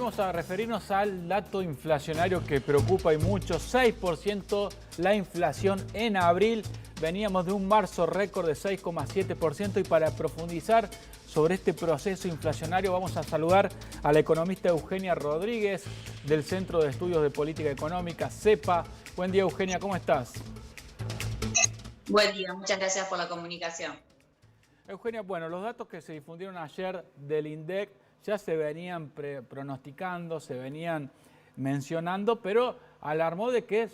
volvemos a referirnos al dato inflacionario que preocupa y mucho. 6% la inflación en abril. Veníamos de un marzo récord de 6,7%. Y para profundizar sobre este proceso inflacionario vamos a saludar a la economista Eugenia Rodríguez del Centro de Estudios de Política Económica, CEPA. Buen día, Eugenia, ¿cómo estás? Buen día, muchas gracias por la comunicación. Eugenia, bueno, los datos que se difundieron ayer del INDEC ya se venían pronosticando, se venían mencionando, pero alarmó de que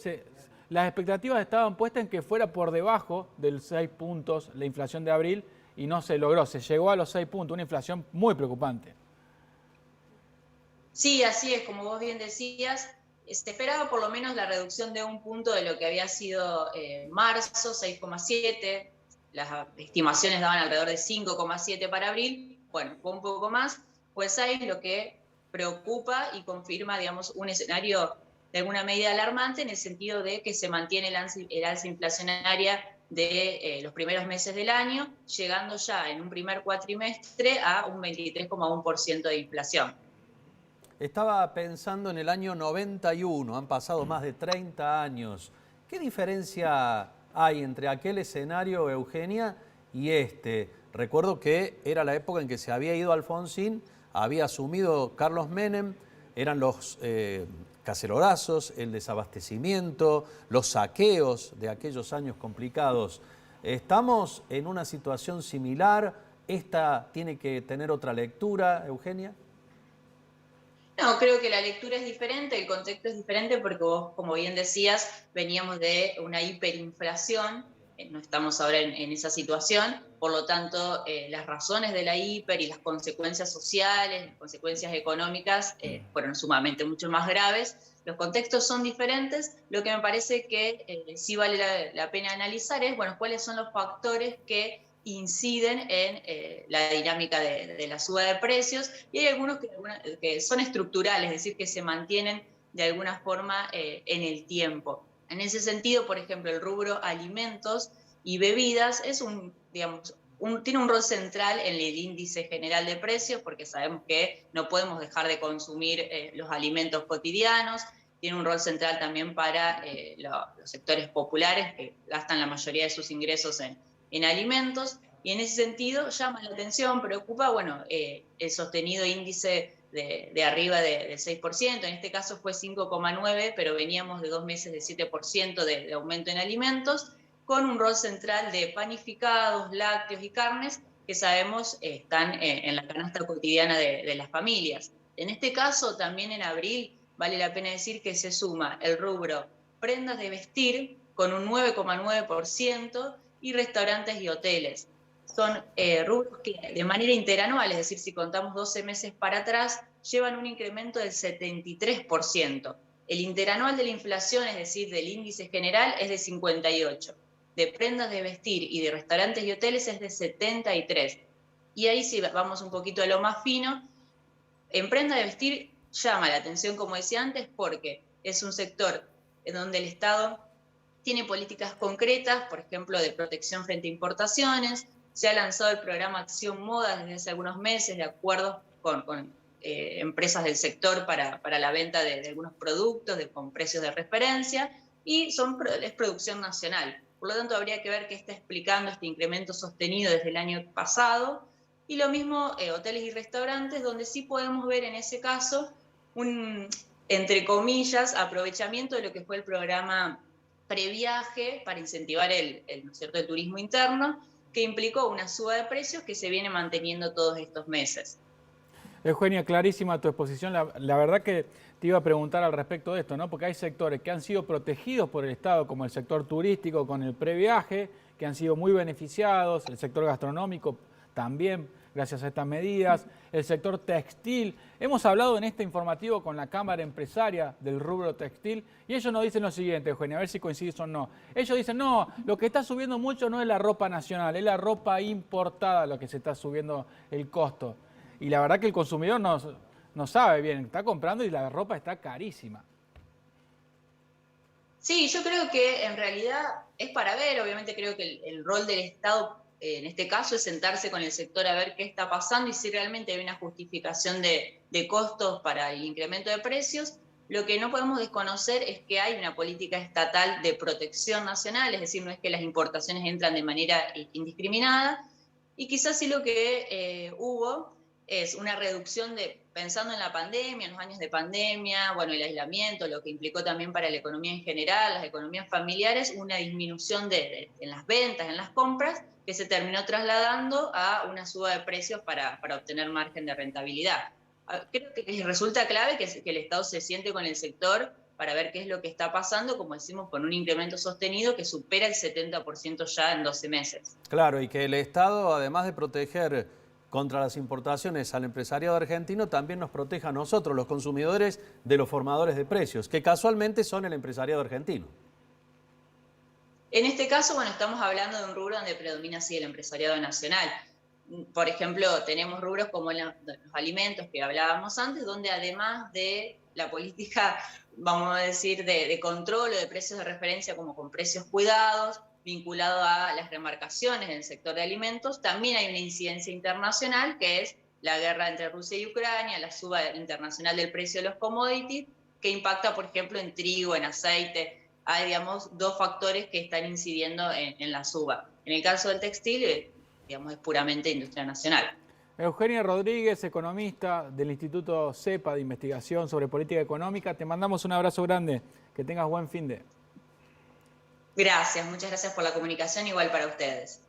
las expectativas estaban puestas en que fuera por debajo del 6 puntos la inflación de abril y no se logró, se llegó a los 6 puntos, una inflación muy preocupante. Sí, así es, como vos bien decías, se esperaba por lo menos la reducción de un punto de lo que había sido marzo, 6,7, las estimaciones daban alrededor de 5,7 para abril, bueno, fue un poco más, pues ahí lo que preocupa y confirma, digamos, un escenario de alguna medida alarmante en el sentido de que se mantiene el alza inflacionaria de los primeros meses del año, llegando ya en un primer cuatrimestre a un 23,1% de inflación. Estaba pensando en el año 91, han pasado más de 30 años. ¿Qué diferencia hay entre aquel escenario, Eugenia, y este? Recuerdo que era la época en que se había ido Alfonsín, había asumido Carlos Menem, eran los cacerolazos, el desabastecimiento, los saqueos de aquellos años complicados. ¿Estamos en una situación similar? ¿Esta tiene que tener otra lectura, Eugenia? No, creo que la lectura es diferente, el contexto es diferente porque vos, como bien decías, veníamos de una hiperinflación, no estamos ahora en esa situación, por lo tanto, las razones de la hiper y las consecuencias sociales, las consecuencias económicas fueron sumamente mucho más graves. Los contextos son diferentes, lo que me parece que sí vale la pena analizar es, bueno, cuáles son los factores que inciden en la dinámica de la suba de precios, y hay algunos que son estructurales, es decir, que se mantienen de alguna forma en el tiempo. En ese sentido, por ejemplo, el rubro alimentos y bebidas es tiene un rol central en el índice general de precios, porque sabemos que no podemos dejar de consumir los alimentos cotidianos. Tiene un rol central también para los sectores populares que gastan la mayoría de sus ingresos en alimentos, y en ese sentido llama la atención, preocupa, bueno, el sostenido índice de arriba del 6%, en este caso fue 5,9%, pero veníamos de 2 meses de 7% de aumento en alimentos, con un rol central de panificados, lácteos y carnes, que sabemos están en la canasta cotidiana de las familias. En este caso, también en abril, vale la pena decir que se suma el rubro prendas de vestir con un 9,9%, y restaurantes y hoteles. Son rubros que de manera interanual, es decir, si contamos 12 meses para atrás, llevan un incremento del 73%. El interanual de la inflación, es decir, del índice general, es de 58%. De prendas de vestir y de restaurantes y hoteles es de 73%. Y ahí si vamos un poquito a lo más fino, en prenda de vestir llama la atención, como decía antes, porque es un sector en donde el Estado tiene políticas concretas, por ejemplo, de protección frente a importaciones. Se ha lanzado el programa Acción Moda desde hace algunos meses, de acuerdo con empresas del sector para la venta de algunos productos con precios de referencia, y es producción nacional. Por lo tanto, habría que ver qué está explicando este incremento sostenido desde el año pasado. Y lo mismo hoteles y restaurantes, donde sí podemos ver en ese caso un, entre comillas, aprovechamiento de lo que fue el programa previaje para incentivar ¿no es cierto?, el turismo interno, que implicó una suba de precios que se viene manteniendo todos estos meses. Eugenia, clarísima tu exposición. La verdad que te iba a preguntar al respecto de esto, ¿no? Porque hay sectores que han sido protegidos por el Estado, como el sector turístico con el previaje, que han sido muy beneficiados, el sector gastronómico también, gracias a estas medidas, el sector textil. Hemos hablado en este informativo con la Cámara Empresaria del rubro textil y ellos nos dicen lo siguiente, Eugenia, a ver si coincidís o no. Ellos dicen, no, lo que está subiendo mucho no es la ropa nacional, es la ropa importada lo que se está subiendo el costo. Y la verdad que el consumidor no sabe bien, está comprando y la ropa está carísima. Sí, yo creo que en realidad es para ver, obviamente creo que el rol del Estado en este caso es sentarse con el sector a ver qué está pasando y si realmente hay una justificación de costos para el incremento de precios. Lo que no podemos desconocer es que hay una política estatal de protección nacional, es decir, no es que las importaciones entran de manera indiscriminada, y quizás sí lo que hubo es una reducción pensando en la pandemia, en los años de pandemia, bueno, el aislamiento, lo que implicó también para la economía en general, las economías familiares, una disminución en las ventas, en las compras, que se terminó trasladando a una suba de precios para obtener margen de rentabilidad. Creo que resulta clave que el Estado se siente con el sector para ver qué es lo que está pasando, como decimos, con un incremento sostenido que supera el 70% ya en 12 meses. Claro, y que el Estado, además de proteger contra las importaciones al empresariado argentino, también nos proteja a nosotros, los consumidores, de los formadores de precios, que casualmente son el empresariado argentino. En este caso, bueno, estamos hablando de un rubro donde predomina así el empresariado nacional. Por ejemplo, tenemos rubros como los alimentos que hablábamos antes, donde además de la política, vamos a decir, de control o de precios de referencia como con precios cuidados, vinculado a las remarcaciones en el sector de alimentos, también hay una incidencia internacional que es la guerra entre Rusia y Ucrania, la suba internacional del precio de los commodities, que impacta, por ejemplo, en trigo, en aceite. Hay, digamos, dos factores que están incidiendo en la suba. En el caso del textil, digamos, es puramente industria nacional. Eugenia Rodríguez, economista del Instituto CEPA de Investigación sobre Política Económica, te mandamos un abrazo grande, que tengas buen fin de. Gracias, muchas gracias por la comunicación, igual para ustedes.